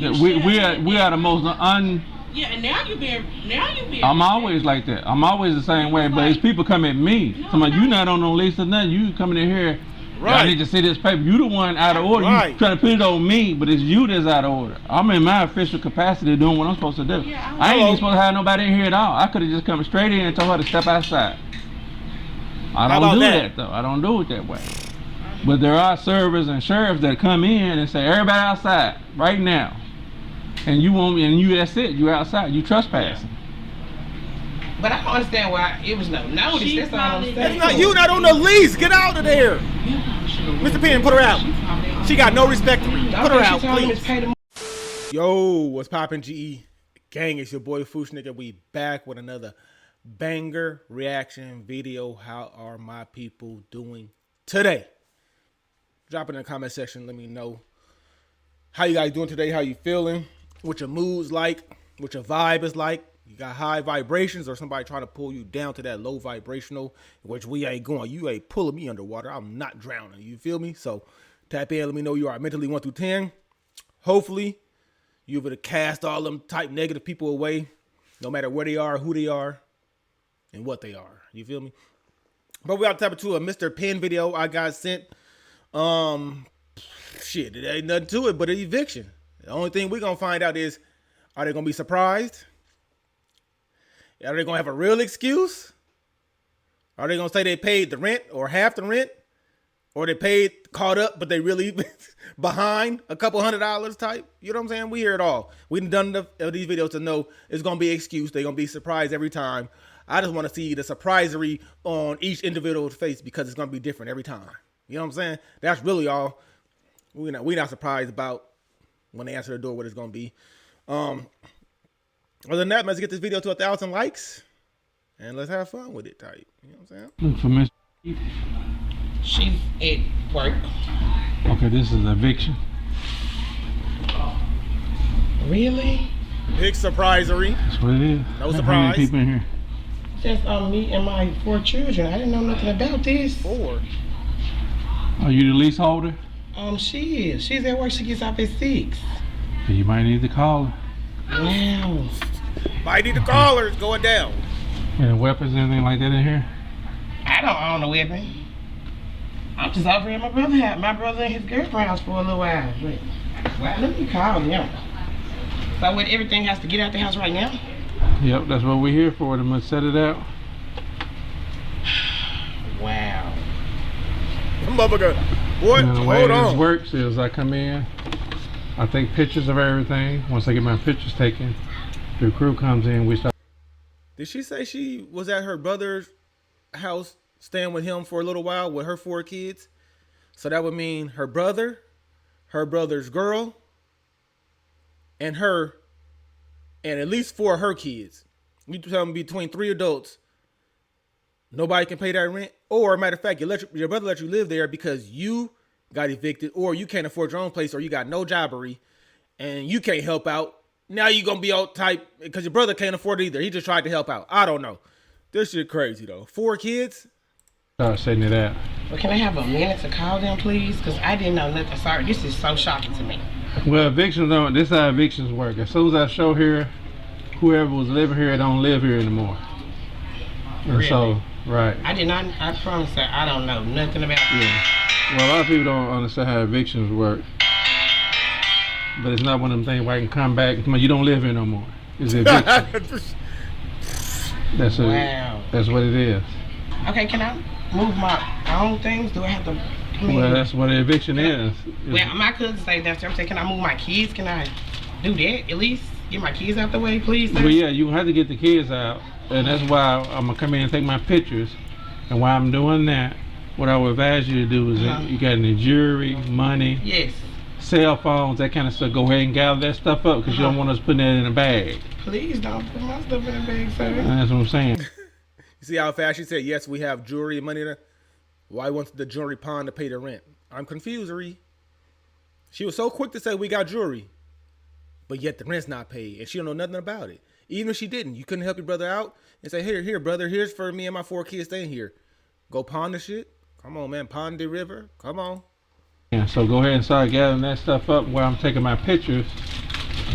We are the most Yeah, and now you being. I'm always like that. I'm always the same way. But as people come at me, you not on no lease or nothing. You coming in here. Right. I need to see this paper. You the one out of order. Right. You trying to put it on me, but it's you that's out of order. I'm in my official capacity doing what I'm supposed to do. Yeah, I ain't even supposed to have nobody in here at all. I could have just come straight in and told her to step outside. I don't do that though. I don't do it that way. But there are servers and sheriffs that come in and say, everybody outside right now. And you won't, and you, that's it. You outside. You trespassing. But I don't understand why it was no notice. That's all I'm saying. That's not you. Not on the lease. Get out of there, Mr. Penn. Put her out. She got no respect for me. Put her out, please. Yo, what's poppin', GE gang? It's your boy Foosh Nigga. We back with another banger reaction video. How are my people doing today? Drop it in the comment section. Let me know how you guys doing today. How you feeling? What your mood's like? What your vibe is like? You got high vibrations or somebody trying to pull you down to that low vibrational, which we ain't going. You ain't pulling me underwater. I'm not drowning. You feel me? So tap in. Let me know you are mentally 1 through 10. Hopefully you're able to cast all them type negative people away, no matter where they are, who they are, and what they are. You feel me? But we got to tap into a Mr. Penn video I got sent. Shit, it ain't nothing to it but an eviction. The only thing we're going to find out is, are they going to be surprised? Are they going to have a real excuse? Are they going to say they paid the rent or half the rent? Or they paid, caught up, but they really behind a couple $100 type? You know what I'm saying? We hear it all. We've done enough of these videos to know it's going to be an excuse. They're going to be surprised every time. I just want to see the surprisery on each individual's face because it's going to be different every time. You know what I'm saying? That's really all. We're not surprised about when they answer the door what it's going to be. Other than that, let's get this video to 1,000 likes and let's have fun with it type. You know what I'm saying? Look for She's at work. Okay, this is eviction. Really? Big surprisery. That's what it is. No surprise. How many people in here? Just me and my 4 children. I didn't know nothing about this. 4. Are you the leaseholder? She is. She's at work. She gets off at 6. You might need to call her. Wow. Might need to call her. It's going down. Any weapons, anything like that in here? I don't own a weapon. I'm just over here at my brother's house. My brother and his girlfriend house for a little while. But, well, let me call them. So what, everything has to get out the house right now? Yep, that's what we're here for. They must set it out. Wow. Motherfucker. What? And the way Hold this on. works is I come in, I take pictures of everything. Once I get my pictures taken, the crew comes in, we start. Did she say she was at her brother's house staying with him for a little while with her 4 kids? So that would mean her brother, her brother's girl, and her, and at least 4 of her kids. You tell me between 3 adults, nobody can pay that rent? Or, matter of fact, your brother let you live there because you got evicted, or you can't afford your own place, or you got no jobbery, and you can't help out. Now you're going to be out type, because your brother can't afford it either. He just tried to help out. I don't know. This shit crazy, though. 4 kids? Start setting it out. Well, can I have a minute to call them, please? Because I didn't know nothing. Sorry, this is so shocking to me. Well, evictions don't, this is how evictions work. As soon as I show here, whoever was living here don't live here anymore. And really? So, right. I did not, I promise her, I don't know nothing about this. Yeah. Well, a lot of people don't understand how evictions work. But it's not one of them things where I can come back and come on, you don't live here no more. It's eviction. That's it. Wow. That's what it is. Okay, can I move my own things? Do I have to? Well, that's what an eviction is. Well, my cousin say downstairs. I'm saying, can I move my kids? Can I do that at least? Get my kids out the way, please, sir? Well, yeah, you have to get the kids out, and that's why I'm gonna come in and take my pictures. And while I'm doing that, what I would advise you to do is you got any jewelry, money, yes, cell phones, that kind of stuff. Go ahead and gather that stuff up because you don't want us putting that in a bag. Please don't put my stuff in a bag, sir. And that's what I'm saying. You see how fast she said, yes, we have jewelry and money there? Why wants the jewelry pawn to pay the rent? I'm confused, Ree. She was so quick to say we got jewelry, but yet the rent's not paid, and she don't know nothing about it. Even if she didn't, you couldn't help your brother out and say, here, brother, here's for me and my 4 kids staying here. Go pawn the shit. Come on, man, pawn the river. Come on. Yeah, so go ahead and start gathering that stuff up while I'm taking my pictures.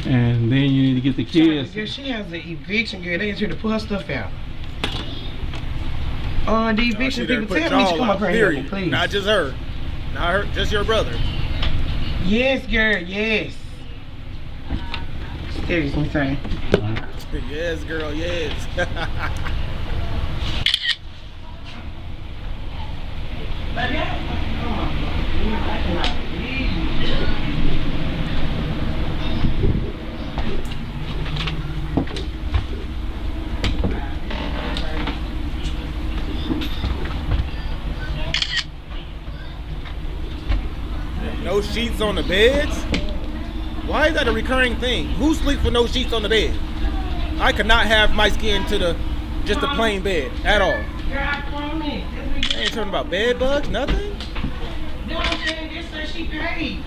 And then you need to get the kids. Girl, she has an eviction, girl. They asked her to pull her stuff out. The eviction people tell me to come up here and help me, please. Not just her. Not her, just your brother. Yes, girl, yes. Excuse me, sorry. Yes, girl, yes. No sheets on the beds? Why is that a recurring thing? Who sleeps with no sheets on the bed? I could not have my skin to just a plain bed at all. I ain't talking about bed bugs, nothing? No, I'm saying this says she paid.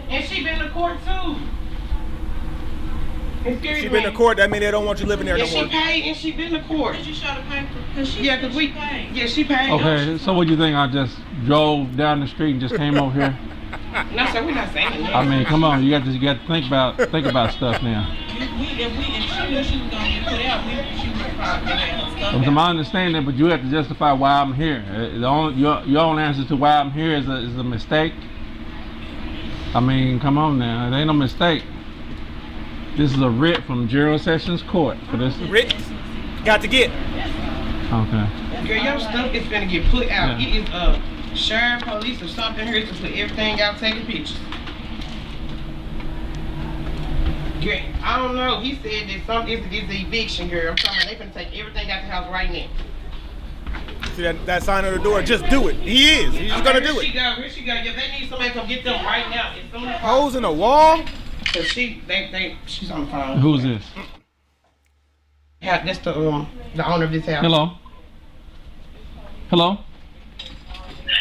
And she been to court too. She been to court, that means they don't want you living there no more. Yeah, she paid and she been to court. Did you show the paper? Cause she paid. Yeah, she paid. Okay, so what do you think? I just drove down the street and just came over here? No, sir, we're not saying that. I mean, come on, you got to think about stuff now. If she knew she was gonna get put out, she would probably have her stuff From my understanding, but you have to justify why I'm here. Your only answer to why I'm here is a mistake. I mean, come on now, it ain't no mistake. This is a writ from General Sessions Court for this. Writ? Got to get. Okay. Girl, your stuff is gonna get put out. Yeah. It is sheriff, police, or something here to put everything out, taking pictures. Girl, I don't know. He said that it's the eviction, girl. I'm talking about they finna take everything out the house right now. See that sign on the door? Just do it. He is. He's just gonna do it. Here she go. Yeah, they need somebody to come get them right now. As soon as Holes in the wall? Cause she's on the phone. Who's this? Yeah, that's the owner of this house. Hello? Hello?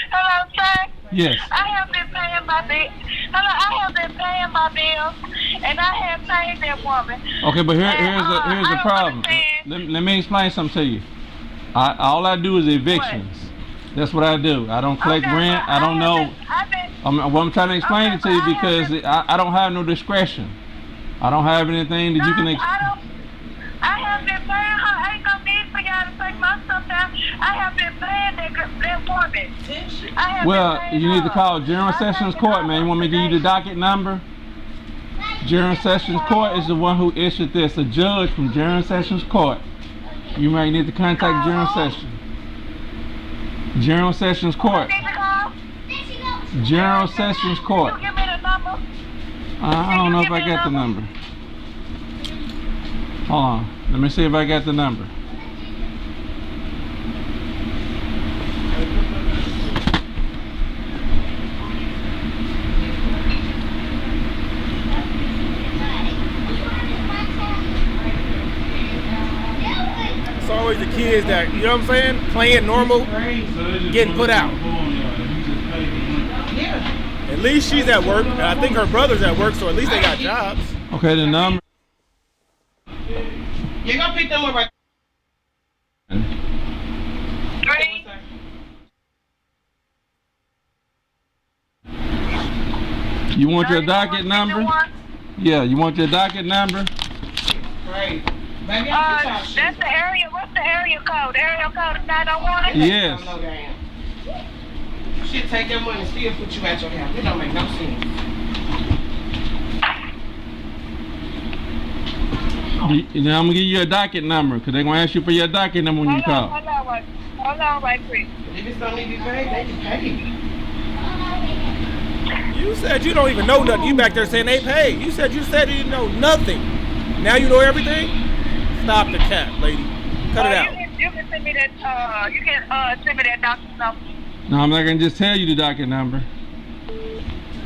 Hello, sir. Yes. I have been paying my bill. Hello, I have been paying my bills, and I have paid that woman. Okay, but here's I the don't problem. Let me explain something to you. All I do is evictions. What? That's what I do. I don't collect rent. I don't know. I'm trying to explain it to you because I don't have no discretion. I don't have anything that you can. I have been paying her. I ain't no need for y'all to take my stuff down. I have been paying that woman. Well, you need to call General Sessions Court, man. You want me to give you the docket number? General Sessions Court is the one who issued this. A judge from General Sessions Court. You might need to contact General Sessions. General Sessions Court. General Sessions Court. Give me the number. I don't know if I got the number. Hold on. Let me see if I got the number. It's always the kids that, you know what I'm saying? Playing normal, getting put out. At least she's at work, and I think her brother's at work, so at least they got jobs. Okay, the number. You're gonna pick them up right. 3. You want your docket number? Yeah, you want your docket number? Right. Baby, that's the area. What's the area code? The area code is 901? Yes. She'll take that money and still put you at your house. It don't make no sense. Now I'm gonna give you a docket number because they're gonna ask you for your docket number when you call. Hold on, right quick. If it's something to be paid, they can pay. You said you don't even know nothing. You back there saying they pay. You said you didn't know nothing. Now you know everything? Stop the cap, lady. Cut it out. You can send me that. You can send me that doctor's number. No, I'm not gonna just tell you the docket number.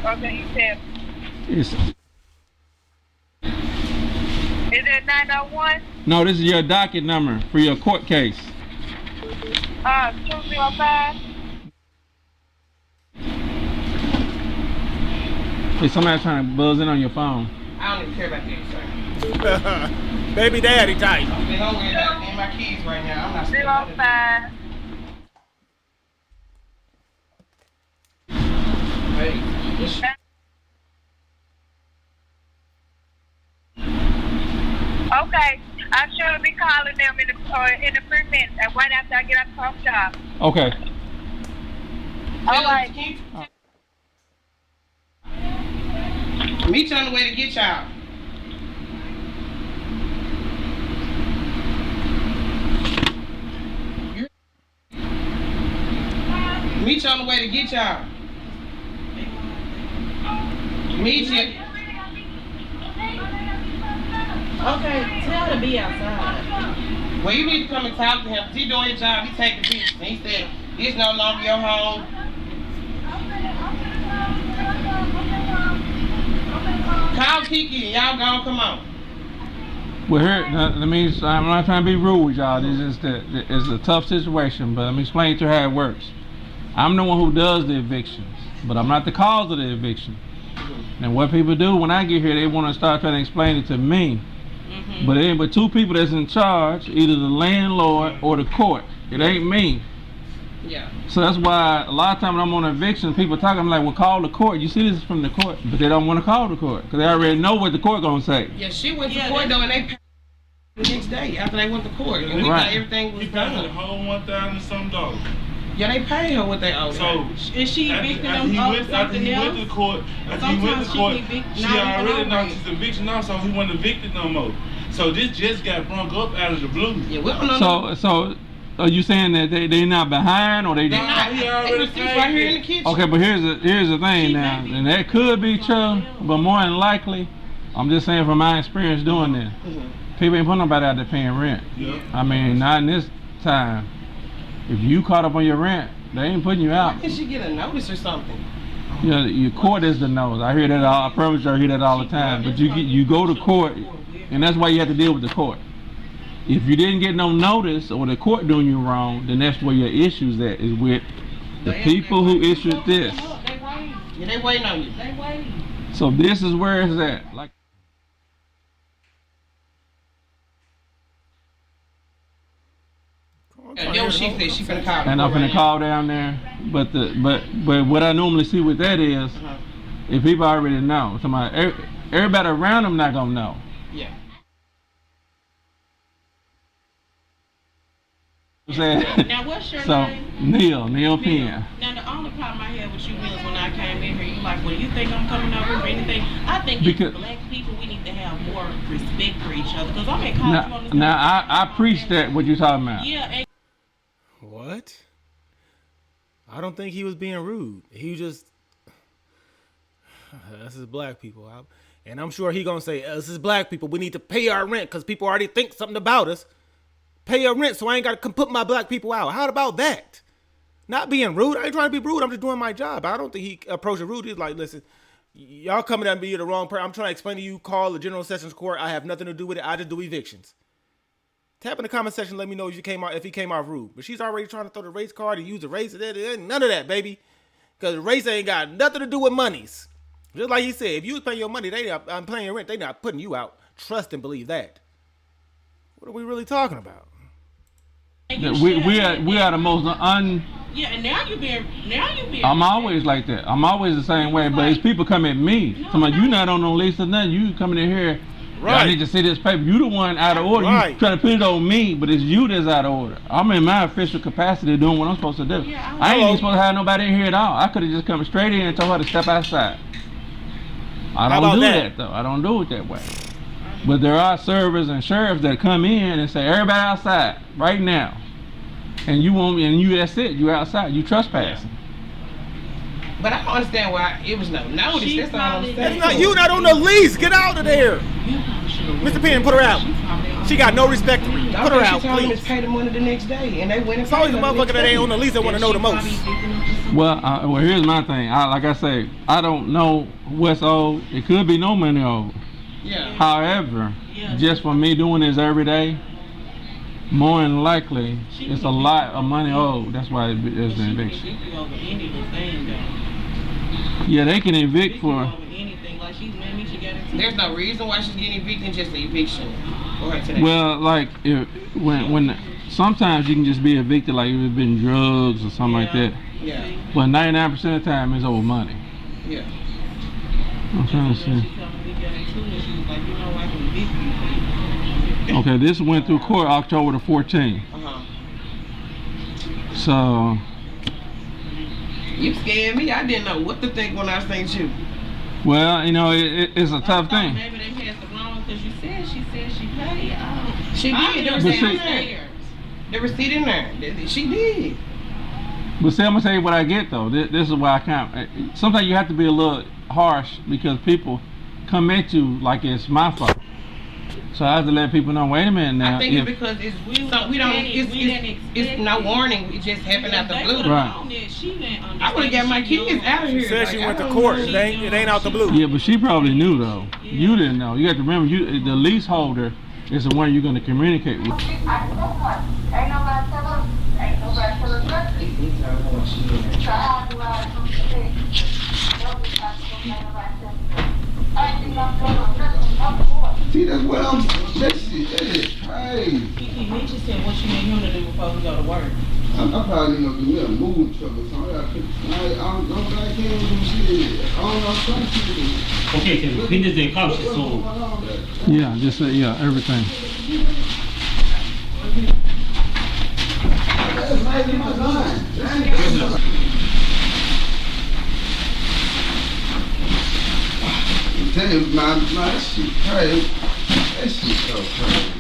Okay, you said. It's. Is it 901? No, this is your docket number for your court case. 205. Hey, somebody trying to buzz in on your phone. I don't even care about that, sir. Baby daddy type. They don't worry about me and my kids right now. I'm not scared. 05. Hey, I should be calling them in the 3 minutes, and right after I get out the job. Okay. All right. Meet you on the way to get y'all. Meet you on the way to get y'all. Meet you. Okay, tell her to be outside. Well, you need to come and talk to him. He doing his job. He taking pictures. And he said, this no longer your home. Call Kiki and y'all gonna come on. Well, here, let me. I'm not trying to be rude with y'all. It's just that it's a tough situation, but let me explain to her how it works. I'm the one who does the evictions, but I'm not the cause of the eviction. And what people do when I get here, they want to start trying to explain it to me. But two people that's in charge, either the landlord or the court. It ain't me. Yeah. So that's why a lot of times when I'm on eviction, people talking, I'm like, well, call the court. You see this is from the court, but they don't want to call the court because they already know what the court gonna say. Yeah, she went to court though, and they paid the next day after they went to court, and we thought everything was done. The whole $1,000 and some dollars. Yeah, they paid her what they owed. So Is she evicting them after he of went something to else? the court, she already announced his eviction now, so he wasn't evicted no more. So this just got brung up out of the blue. Yeah, we don't know. So are you saying that they not behind or they? They're not. He They already was right here in the kitchen. Okay, but here's the thing now, and that could be true, but more than likely, I'm just saying from my experience doing this, people ain't putting nobody out there paying rent. Yeah. I mean, not in this time. If you caught up on your rent, they ain't putting you out. Why can't she get a notice or something? You know, your court is the nose. I hear that all. I promise you, I hear that all the time. But you go to court, and that's why you have to deal with the court. If you didn't get no notice or the court doing you wrong, then that's where your issues at is with the people who issued this. Yeah, they waiting on you. They waiting. So this is where it's at. Like. Yeah, she said she finna call. And I'm finna call down there, but what I normally see with that is, if people already know, everybody around them not gonna know. Yeah. Now what's your name? Neil Penn. Now the only problem I had with you is when I came in here, you like, well, you think I'm coming over for anything? I think as black people, we need to have more respect for each other. Because I'm in college. Now I preach that what you talking about. Yeah. What? I don't think he was being rude. He just, this is black people. And I'm sure he gonna say, this is black people. We need to pay our rent because people already think something about us. Pay your rent so I ain't got to put my black people out. How about that? Not being rude. I ain't trying to be rude. I'm just doing my job. I don't think he approached it rude. He's like, listen, y'all coming at me the wrong person. I'm trying to explain to you, call the General Sessions Court. I have nothing to do with it. I just do evictions. Tap in the comment section. Let me know if he came off rude. But she's already trying to throw the race card and use the race. None of that, baby. Because race ain't got nothing to do with monies. Just like he said, if you was paying your money, I'm paying your rent. They not putting you out. Trust and believe that. What are we really talking about? We are the most Yeah, and now you being. I'm always like that. I'm always the same way. But it's people come at me. Somebody, you not on no lease or nothing. You coming in here. Right. I need to see this paper. You the one out of order. Right. You trying to put it on me, but it's you that's out of order. I'm in my official capacity doing what I'm supposed to do. Yeah, I ain't even supposed to have nobody in here at all. I could have just come straight in and told her to step outside. I don't do that though. I don't do it that way. But there are servers and sheriffs that come in and say, everybody outside right now. And you won't, and you, that's it. You outside. You trespassing. But I don't understand why it was no notice. That's all I'm saying. That's not you, not on the lease. Get out of there. Mr. Penn, put her out. She got no respect for you. Put her out, she told please. him to pay the money the next day, and they went and it's always the motherfucker that ain't on the lease that want to know the most. Well, here's my thing. Like I say, I don't know what's owed. It could be no money owed. Yeah. However, just for me doing this every day, more than likely, it's a lot of money owed. That's why it's an eviction. Yeah, they can evict for. There's no reason why she's getting evicted, just the eviction for her today. Well, like when sometimes you can just be evicted, like if it's been drugs or something like that. Yeah. But 99% of the time, it's over money. Yeah. I'm trying to see. Okay, this went through court October the 14th. So. You scared me. I didn't know what to think when I seen you. Well, you know, it's a tough thing. Maybe they passed it wrong because she said she paid. She did. The receipt in there. She did. But see, I'm gonna tell you what I get though. This is why I can't. Sometimes you have to be a little harsh because people come at you like it's my fault. So I have to let people know. Wait a minute now. I think it's because it's no warning. It just happened out the blue. Right. I would have got my kids out of here. She said she went to court. It ain't out the blue. Yeah, but she probably knew though. You didn't know. You have to remember, the leaseholder is the one you're going to communicate with. See, that's what I'm saying. That is crazy. He just said what you need him to do before we go to work. I'm probably gonna do me a moving truck or something. I don't know what I can't do shit. I don't know something. Okay, so finish the couch, so. Yeah, just everything. That's right in my line. Tell you, man, that shit crazy. That shit so crazy,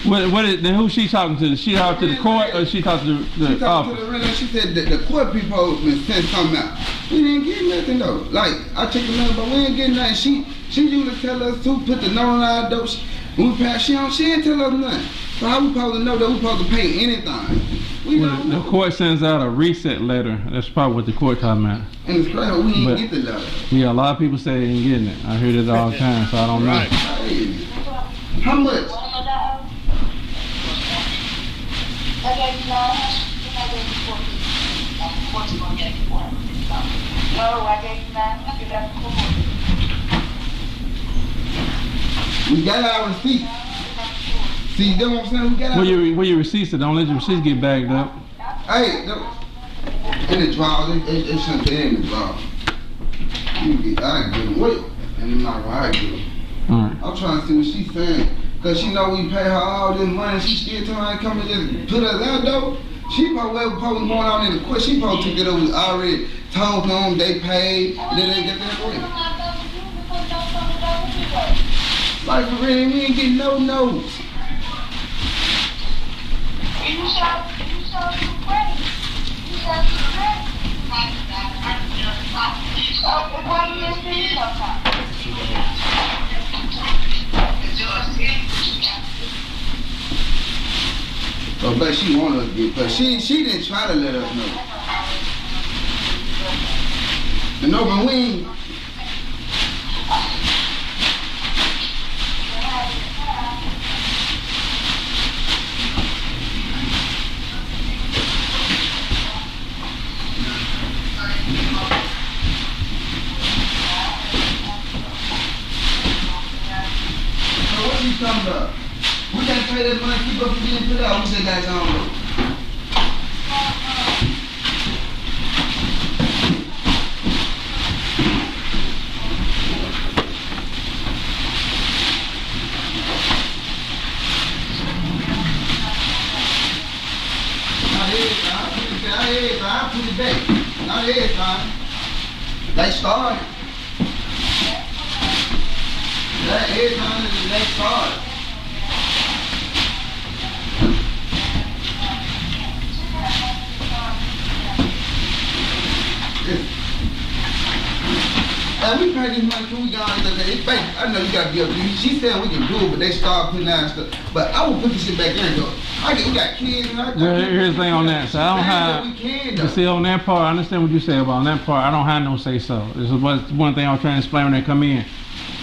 man. Then who's she talking to? Is she out to the court or is she talking to the She talking office? to the renter. She said that the court people been sent something out. We didn't get nothing though. Like, I checked the mail, but we ain't getting nothing. She usually tell us to put the note on our door. When we pass, she didn't tell us nothing. So how we supposed to know that we supposed to pay anything? We don't know. The court sends out a reset letter. That's probably what the court talking about. And it's crazy, we didn't get the letter. Yeah, a lot of people say they ain't getting it. I hear this all the time, so I don't know. Crazy. How much? We got our receipt. See, you know what I'm saying? We got our Where your receipts at? Don't let your receipts get bagged up. Hey, in the drawer, it shouldn't be in the drawer. I get them with, and I'm not gonna get them. Alright. I'm trying to see what she's saying. Cause she know we pay her all this money, she scared to come and just put us out though. She probably going on in the court, she probably took it over, already told them they paid, and then they get their way. Like for real, we ain't getting no notes. But she wanted us to get, but she didn't try to let us know. And no, but we ain't. What you talking about? We gotta pay that money, keep up with getting put out. We just got on though. I put it back. Not every time. They started. That every time they started. We pay this money till we got on the day. I know you gotta be up there. She said we can do it, but they start putting out stuff. But I will put this shit back in though. We got kids and Here's the thing on that. So I don't have. You see, on that part, I understand what you say about on that part. I don't have no say so. This is one thing I was trying to explain when they come in.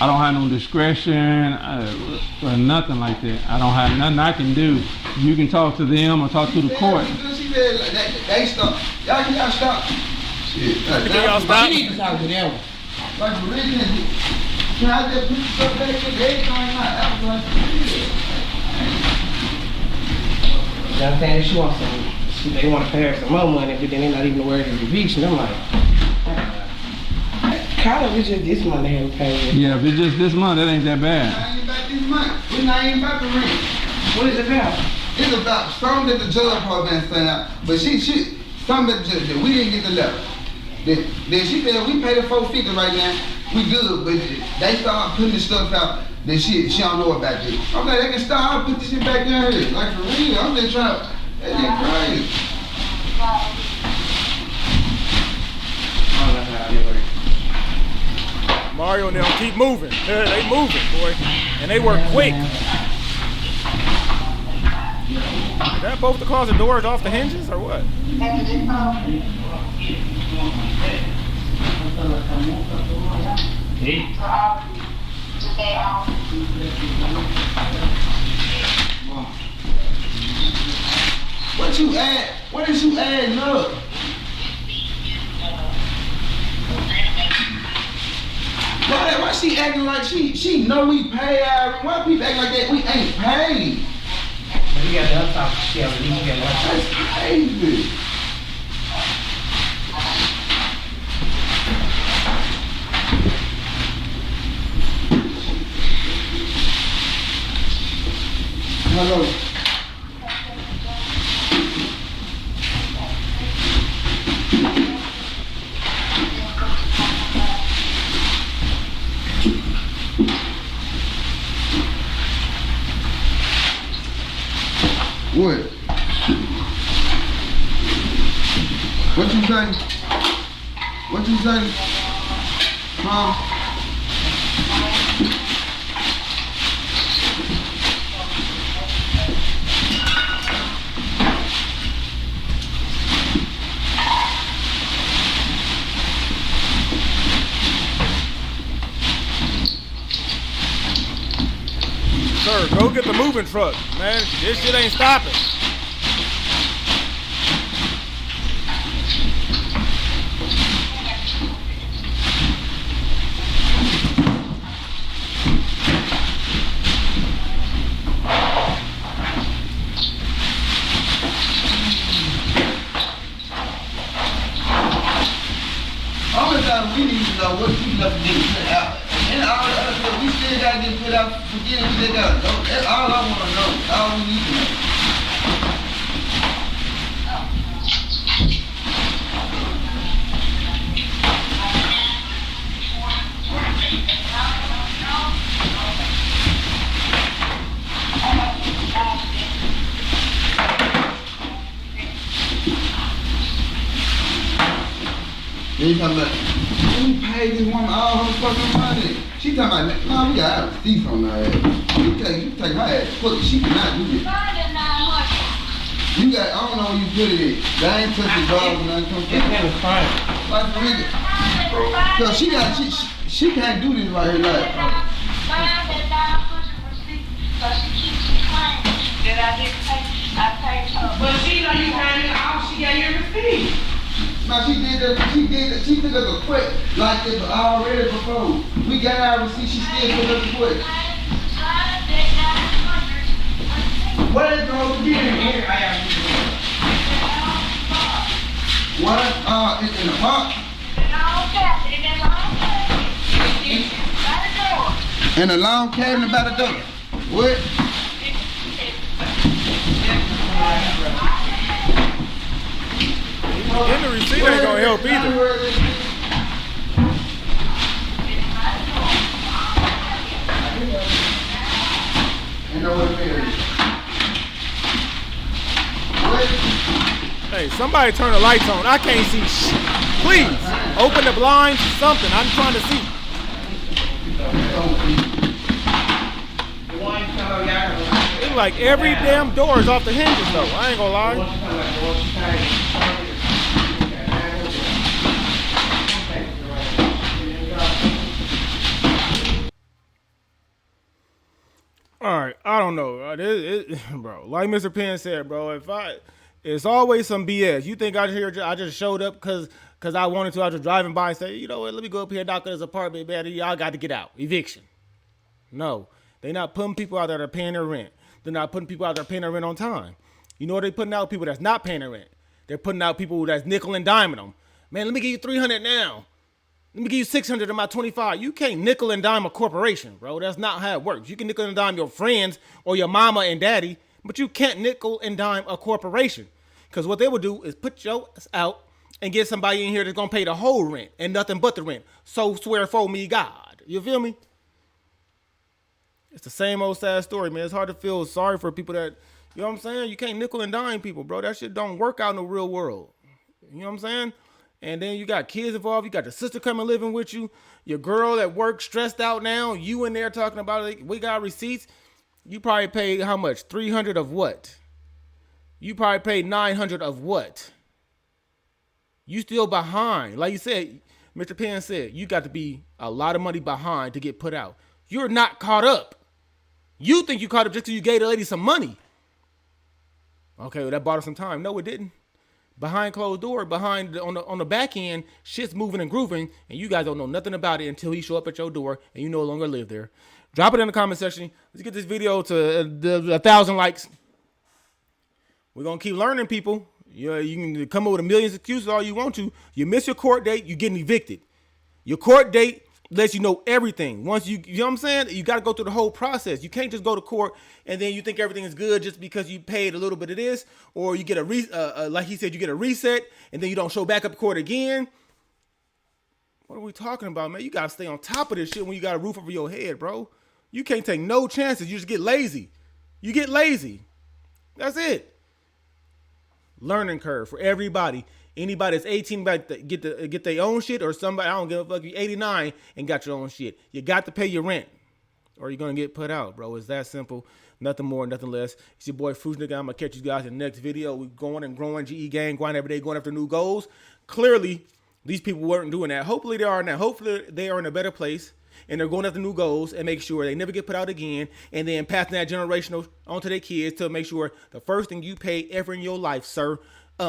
I don't have no discretion or nothing like that. I don't have nothing I can do. You can talk to them or talk to the court. She said they stop. Y'all stop. Shit. Y'all stop. You need to talk to them. Like for real, can I just put stuff back in? Everything not like I'm saying she wants some. They want to pay her some more money, but then they're not even aware of the eviction. I'm like, kind of it's just this month they haven't paid. Yeah, if it's just this month, that ain't that bad. I ain't about this this month. We're not even about to rent. What is it about? It's about something that the judge probably been saying out. But something that the judge did. We didn't get the letter. Then she said, we pay the $450 right now. We good, but they start putting this stuff out. Then she don't know about this. I'm like, they can start. I'll put this shit back in here. Like for real. I'm just trying to. That's just crazy. Mario and them keep moving. They moving, boy. And they work quick. Is that both the closet doors off the hinges or what? What you add? What is you adding up? Why she acting like she know we pay our? Why people act like that? We ain't paid. But you got the other top shelf, and you got the That's crazy. Hello. What? What you say? What you say? Huh? Sir, go get the moving truck, man. This shit ain't stopping. Only time we need to know what you left to get put out. And all the other stuff, we still gotta get put out. Forget it, we still gotta know. That's all I wanna know. That's all we need to know. They talking about, we paid this woman all her fucking money. She talking about, nah, we got a thief on her ass. You take her ass, fuck it, she cannot do this. You got, I don't know where you put it in. They ain't touch the dog when I come from. It's kind of fine. Like for real. So she can't do this right here, like. But she know you came in off, she got your receipt. No, she took us a quick, like it was already before. We got our receipt, she still took us a quick. What is supposed to be in here? What? In the box? In a long cabinet by the door. What? Getting the receipt ain't gonna help either. Hey, somebody turn the lights on. I can't see shit. Please, open the blinds, something. I'm trying to see. It's like every damn door is off the hinges though. I ain't gonna lie. All right, I don't know, bro. Like Mr. Penn said, bro, it's always some BS. You think I just showed up because I wanted to? I was just driving by and say, you know what? Let me go up here and knock on his apartment, man. Y'all got to get out. Eviction. No, they're not putting people out there that are paying their rent. They're not putting people out there paying their rent on time. You know what they're putting out? People that's not paying their rent. They're putting out people that's nickel and diming them. Man, let me give you $300 now. Let me give you 600 of my 25. You can't nickel and dime a corporation, bro. That's not how it works. You can nickel and dime your friends or your mama and daddy, but you can't nickel and dime a corporation. Because what they will do is put your ass out and get somebody in here that's going to pay the whole rent and nothing but the rent. So swear for me, God. You feel me? It's the same old sad story, man. It's hard to feel sorry for people that, you know what I'm saying? You can't nickel and dime people, bro. That shit don't work out in the real world. You know what I'm saying? And then you got kids involved. You got your sister coming living with you. Your girl at work stressed out now. You in there talking about it. We got receipts. You probably paid how much? 300 of what? You probably paid 900 of what? You still behind. Like you said, Mr. Penn said, you got to be a lot of money behind to get put out. You're not caught up. You think you caught up just because you gave the lady some money. Okay, well, that bought her some time. No, it didn't. Behind closed door, on the back end, shit's moving and grooving, and you guys don't know nothing about it until he show up at your door and you no longer live there. Drop it in the comment section. Let's get this video to 1,000 likes. We're gonna keep learning, people. You can come up with a million excuses all you want to. You miss your court date, you're getting evicted. Your court date lets you know everything. Once you know what I'm saying? You got to go through the whole process. You can't just go to court and then you think everything is good just because you paid a little bit of this, or you get like he said, you get a reset and then you don't show back up to court again. What are we talking about, man? You got to stay on top of this shit when you got a roof over your head, bro. You can't take no chances. You just get lazy. You get lazy. That's it. Learning curve for everybody. Anybody that's 18 get their own shit, or somebody, I don't give a fuck, you 89 and got your own shit. You got to pay your rent or you're going to get put out, bro. It's that simple. Nothing more, nothing less. It's your boy Fruit Nigga. I'm going to catch you guys in the next video. We're going and growing, GE gang, going every day, going after new goals. Clearly, these people weren't doing that. Hopefully they are now. Hopefully they are in a better place and they're going after new goals and make sure they never get put out again, and then passing that generational onto their kids to make sure the first thing you pay ever in your life, sir,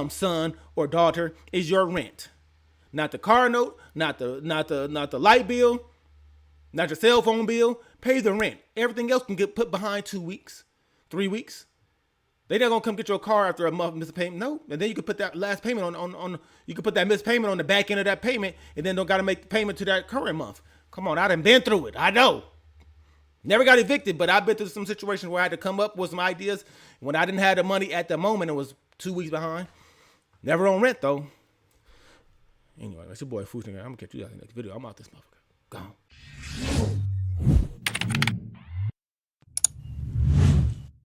son or daughter, is your rent. Not the car note, not the light bill, not your cell phone bill. Pay the rent. Everything else can get put behind 2 weeks, 3 weeks. They're not gonna come get your car after a month missed payment. No, and then you can put that last payment on you can put that missed payment on the back end of that payment, and then don't gotta make the payment to that current month. Come on, I done been through it. I know. Never got evicted, but I've been through some situations where I had to come up with some ideas when I didn't have the money at the moment. It was 2 weeks behind. Never on rent though. Anyway, that's your boy Fruit Nigga. I'm gonna catch you guys in the next video. I'm out this motherfucker. Gone.